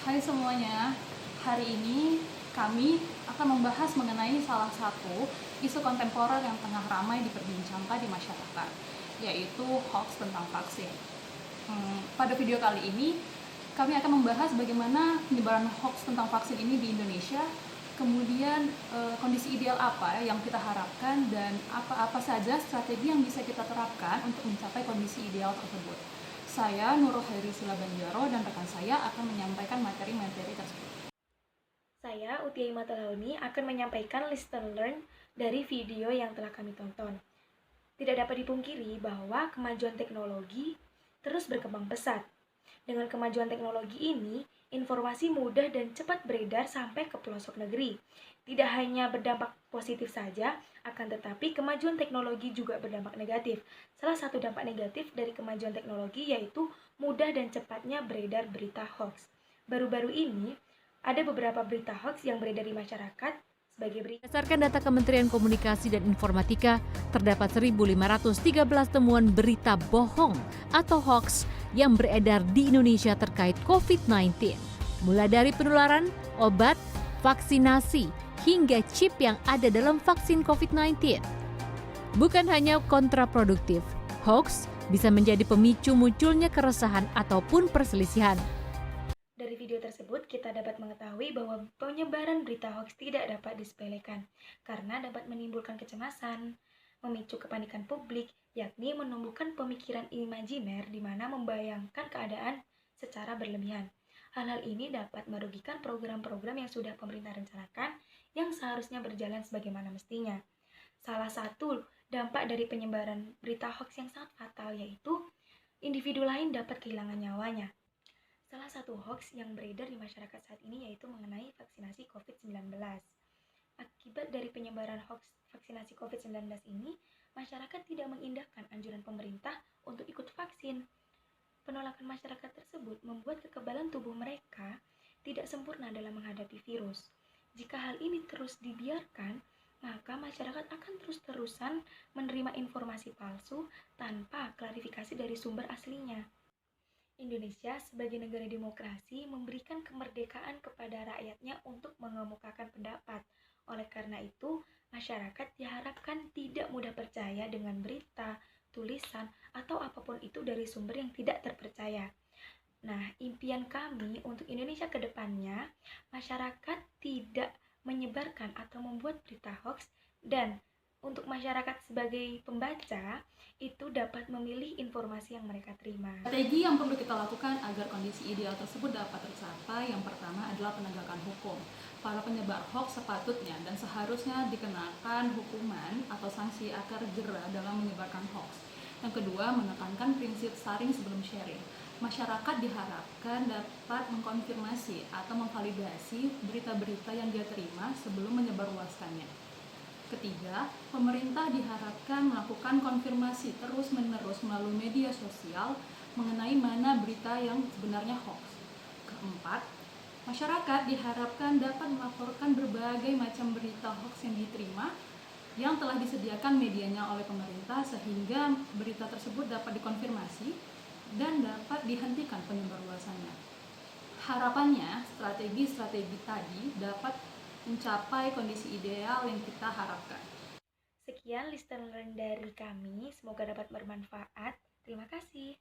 Hai semuanya, hari ini kami akan membahas mengenai salah satu isu kontemporer yang tengah ramai diperbincangkan di masyarakat, yaitu hoax tentang vaksin. Pada video kali ini, kami akan membahas bagaimana penyebaran hoax tentang vaksin ini di Indonesia, kemudian kondisi ideal apa yang kita harapkan, dan apa-apa saja strategi yang bisa kita terapkan untuk mencapai kondisi ideal tersebut. Saya, Nurul Hairi Silabanjaro, dan rekan saya akan menyampaikan materi-materi tersebut. Saya, Utia Imatolauni, akan menyampaikan listen learn dari video yang telah kami tonton. Tidak dapat dipungkiri bahwa kemajuan teknologi terus berkembang pesat. Dengan kemajuan teknologi ini, informasi mudah dan cepat beredar sampai ke pelosok negeri. Tidak hanya berdampak positif saja, akan tetapi kemajuan teknologi juga berdampak negatif. Salah satu dampak negatif dari kemajuan teknologi yaitu mudah dan cepatnya beredar berita hoax. Baru-baru ini, ada beberapa berita hoax yang beredar di masyarakat sebagai berita. Berdasarkan data Kementerian Komunikasi dan Informatika, terdapat 1.513 temuan berita bohong atau hoax yang beredar di Indonesia terkait COVID-19. Mulai dari penularan, obat, vaksinasi, hingga chip yang ada dalam vaksin COVID-19. Bukan hanya kontraproduktif, hoax bisa menjadi pemicu munculnya keresahan ataupun perselisihan. Dari video tersebut, kita dapat mengetahui bahwa penyebaran berita hoax tidak dapat disepelekan karena dapat menimbulkan kecemasan, memicu kepanikan publik, yakni menumbuhkan pemikiran imajiner di mana membayangkan keadaan secara berlebihan. Hal-hal ini dapat merugikan program-program yang sudah pemerintah rencanakan yang seharusnya berjalan sebagaimana mestinya. Salah satu dampak dari penyebaran berita hoax yang sangat fatal yaitu individu lain dapat kehilangan nyawanya. Salah satu hoax yang beredar di masyarakat saat ini yaitu mengenai vaksinasi COVID-19. Akibat dari penyebaran hoax vaksinasi COVID-19 ini, masyarakat tidak mengindahkan anjuran pemerintah untuk ikut vaksin. Penolakan masyarakat tersebut membuat kekebalan tubuh mereka tidak sempurna dalam menghadapi virus. Jika hal ini terus dibiarkan, maka masyarakat akan terus-terusan menerima informasi palsu tanpa klarifikasi dari sumber aslinya. Indonesia sebagai negara demokrasi memberikan kemerdekaan kepada rakyatnya untuk mengemukakan pendapat. Oleh karena itu, masyarakat diharapkan tidak mudah percaya dengan berita, tulisan, atau apapun itu dari sumber yang tidak terpercaya. Nah, impian kami untuk Indonesia ke depannya, masyarakat tidak menyebarkan atau membuat berita hoax, dan untuk masyarakat sebagai pembaca itu dapat memilih informasi yang mereka terima. Strategi yang perlu kita lakukan agar kondisi ideal tersebut dapat tercapai, yang pertama adalah penegakan hukum. Para penyebar hoax sepatutnya dan seharusnya dikenakan hukuman atau sanksi akar jera dalam menyebarkan hoax. Yang kedua, menekankan prinsip sharing sebelum sharing. Masyarakat diharapkan dapat mengkonfirmasi atau memvalidasi berita-berita yang dia terima sebelum menyebarluaskannya. Ketiga, pemerintah diharapkan melakukan konfirmasi terus-menerus melalui media sosial mengenai mana berita yang sebenarnya hoax. Keempat, masyarakat diharapkan dapat melaporkan berbagai macam berita hoax yang diterima yang telah disediakan medianya oleh pemerintah sehingga berita tersebut dapat dikonfirmasi dan dapat dihentikan penyebarluasannya. Harapannya, strategi-strategi tadi dapat mencapai kondisi ideal yang kita harapkan. Sekian listen learn dari kami, semoga dapat bermanfaat. Terima kasih.